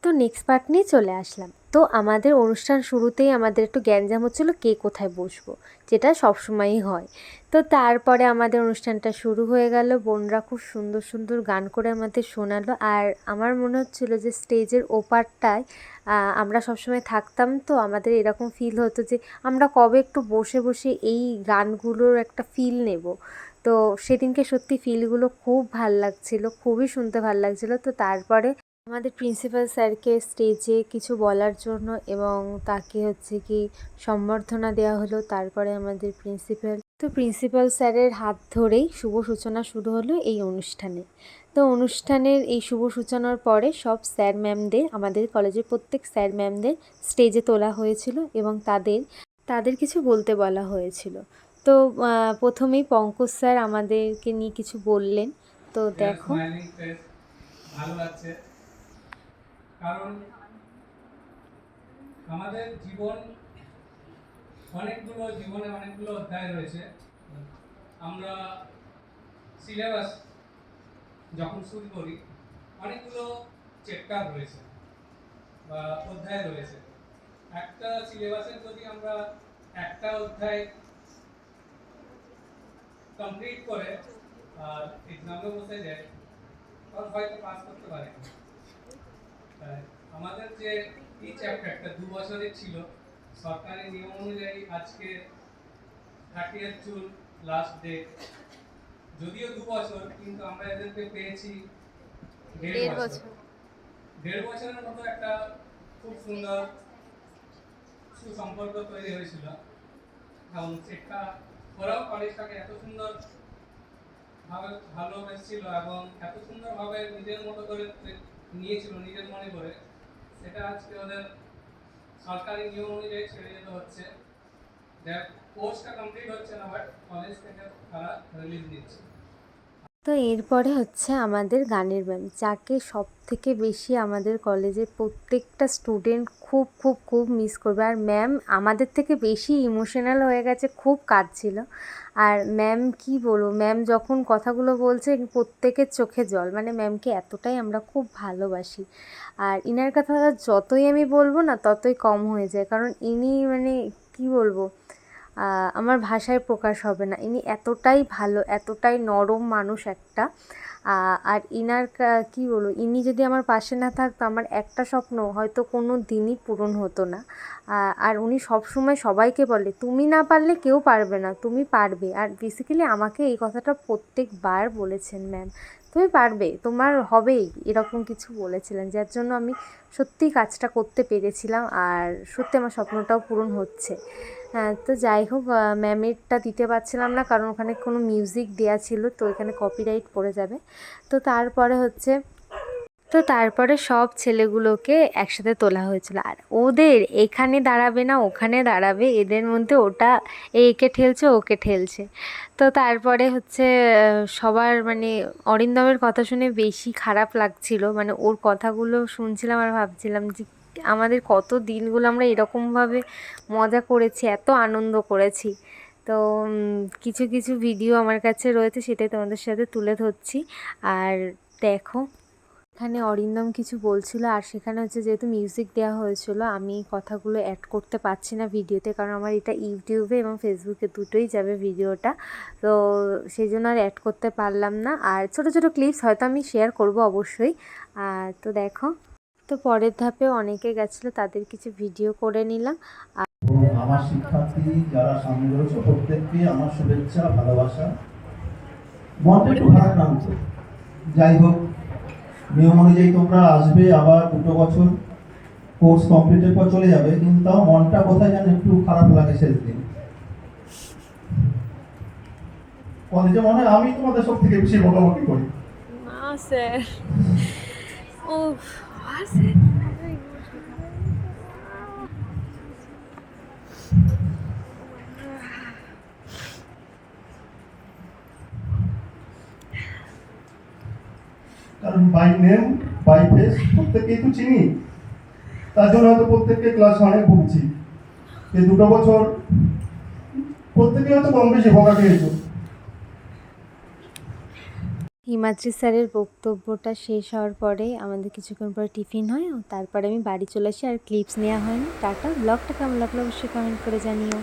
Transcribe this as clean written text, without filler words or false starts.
তো next part নিয়ে চলে আসলাম। তো আমাদের অনুষ্ঠান শুরুতেই আমাদের একটু গ্যাঞ্জাম হচ্ছিলো কে কোথায় বসবো, যেটা সবসময়ই হয়। তো তারপরে আমাদের অনুষ্ঠানটা শুরু হয়ে গেল, বোনরা খুব সুন্দর সুন্দর গান করে আমাদের শোনালো। আর আমার মনে হচ্ছিলো যে স্টেজের ওপারটায় আমরা সবসময় থাকতাম, তো আমাদের এরকম ফিল হতো যে আমরা কবে একটু বসে বসে এই গানগুলোর একটা ফিল নেব। তো সেদিনকে সত্যি ফিলগুলো খুব ভাল লাগছিলো, খুবই শুনতে ভাল লাগছিলো। তো তারপরে আমাদের প্রিন্সিপাল স্যারকে স্টেজে কিছু বলার জন্য এবং তাকে হচ্ছে কি সম্বর্ধনা দেওয়া হলো। তারপরে আমাদের প্রিন্সিপাল স্যারের হাত ধরেই শুভ সূচনা শুরু হলো এই অনুষ্ঠানে। তো অনুষ্ঠানের এই শুভ সূচনার পরে সব স্যার ম্যামদের, আমাদের কলেজের প্রত্যেক স্যার ম্যামদের স্টেজে তোলা হয়েছিল এবং তাদের কিছু বলতে বলা হয়েছিল। তো প্রথমেই পঙ্কজ স্যার আমাদেরকে নিয়ে কিছু বললেন। তো দেখো, ভালো লাগছে, কারণ আমাদের জীবনে অনেকগুলো অধ্যায় রয়েছে। আমরা সিলেবাস যখন শুরু করি অনেকগুলো চ্যাপ্টার রয়েছে বা অধ্যায় রয়েছে। একটা সিলেবাসের যদি আমরা একটা অধ্যায় কমপ্লিট করে আর এক্সামে বসে যাই তখন হয়তো পাস করতে পারি। আমাদের যে এই চ্যাপ্টারটা 2 বছরের ছিল, সরকারি নিয়ম অনুযায়ী আজকে 30 জুন লাস্ট ডেট। যদিও 2 বছর, কিন্তু আমরা এদেরকে পেয়েছি 1.5 বছর। 1.5 বছরের মতো একটা খুব সুন্দর সুসম্পর্ক তৈরি হয়েছিল। এবং সেটা ওরাও কলেজটাকে এত সুন্দর ভাবে ভালোবেসেছিল এবং এত সুন্দরভাবে নিজের মতো করে নিয়েছিল, নিজের মনে করে। সেটা আজকে ওদের সরকারি নিয়ম অনুযায়ী ছেড়ে যেতে হচ্ছে। দেখ, কোর্সটা কমপ্লিট হচ্ছে না, বাট কলেজ থেকে তারা রিলিজ দিচ্ছে। তো এরপরে হচ্ছে আমাদের গানের ম্যাম, যাকে সব থেকে বেশি আমাদের কলেজের প্রত্যেকটা স্টুডেন্ট খুব খুব খুব মিস করবে। আর ম্যাম আমাদের থেকে বেশি ইমোশনাল হয়ে গেছে, খুব কাঁদছিল। আর ম্যাম কি বলবো, ম্যাম যখন কথাগুলো বলছে প্রত্যেকের চোখে জল, মানে ম্যামকে এতটাই আমরা খুব ভালোবাসি। আর ইনার কথা যতই আমি বলবো না ততই কম হয়ে যায়, কারণ ইনি মানে কি বলবো, আমার ভাষায় প্রকাশ হবে না। ইনি এতটাই ভালো, এতটাই নরম মানুষ একটা। আর ইনার কী বলবো, ইনি যদি আমার পাশে না থাকতো আমার একটা স্বপ্ন হয়তো কোনো দিনই পূরণ হতো না। আর উনি সবসময় সবাইকে বলে তুমি না পারলে কেউ পারবে না, তুমি পারবে। আর বেসিক্যালি আমাকে এই কথাটা প্রত্যেকবার বলেছেন ম্যাম, তুমি পারবে, তোমার হবেই, এরকম কিছু বলেছিলেন, যার জন্য আমি সত্যিই কাজটা করতে পেরেছিলাম। আর সত্যি আমার স্বপ্নটাও পূরণ হচ্ছে। হ্যাঁ, তো যাই হোক, ম্যামেরটা দিতে পারছিলাম না কারণ ওখানে কোনো মিউজিক দেওয়া ছিল, তো এখানে কপিরাইট পড়ে যাবে। তো তারপরে সব ছেলেগুলোকে একসাথে তোলা হয়েছিল। আর ওদের এখানে দাঁড়াবে না ওখানে দাঁড়াবে, এদের মধ্যে ওটা একে ঠেলছে ওকে ঠেলছে। তো তারপরে হচ্ছে সবার মানে অরিন্দমের কথা শুনে বেশি খারাপ লাগছিল, মানে ওর কথাগুলো শুনছিলাম আর ভাবছিলাম যে আমাদের কত দিনগুলো আমরা এরকমভাবে মজা করেছি, এত আনন্দ করেছি। তো কিছু কিছু ভিডিও আমার কাছে রয়েছে, সেটাই তোমাদের সাথে তুলে ধরছি। আর দেখো, এখানে অরিন্দম কিছু বলছিল, আর সেখানে হচ্ছে যেহেতু মিউজিক দেওয়া হয়েছিল আমি কথাগুলো অ্যাড করতে পারছি না ভিডিওতে, কারণ আমার এটা ইউটিউবে এবং ফেসবুকে দুটোই যাবে ভিডিওটা। তো সেই জন্য আর অ্যাড করতে পারলাম না। আর ছোট ছোট ক্লিপস হয়তো আমি শেয়ার করব অবশ্যই। তো দেখো, তো পরের ধাপে অনেকে গেছিলো, তাদের কিছু ভিডিও করে নিলাম। আমার শিক্ষার্থী যারা সামনে রয়েছে প্রত্যেককে আমার শুভেচ্ছা, ভালোবাসা। মনটা একটু ভারাক্রান্ত, যাই হোক নিয়ম অনুযায়ী তোমরা আসবে, আবার 2 বছর কোর্স কমপ্লিটের পর চলে যাবে, কিন্তু তাও মনটা কোথায় যেন একটু খারাপ লাগে শেষ দিন। কলেজে মনে হয় আমি তোমাদের সব থেকে বেশি বকাবকি করি। না স্যার, ও স্যার, কারণ বাই নেম বাই ফেস প্রত্যেককেই তো চিনি, তার জন্য হয়তো প্রত্যেককে ক্লাস অনেক ভুগছি। এই 2 বছর প্রত্যেকে হয়তো কম বেশি বকা খেয়েছো। হিমাদ্রি স্যারের বক্তব্যটা শেষ হওয়ার পরে আমাদের কিছুক্ষণ পরে টিফিন হয়, তারপরে আমি বাড়ি চলে আসি। আর ক্লিপস নেওয়া হয়নি। টাটা। ব্লগটা কেমন লাগলো অবশ্যই কমেন্ট করে জানিও।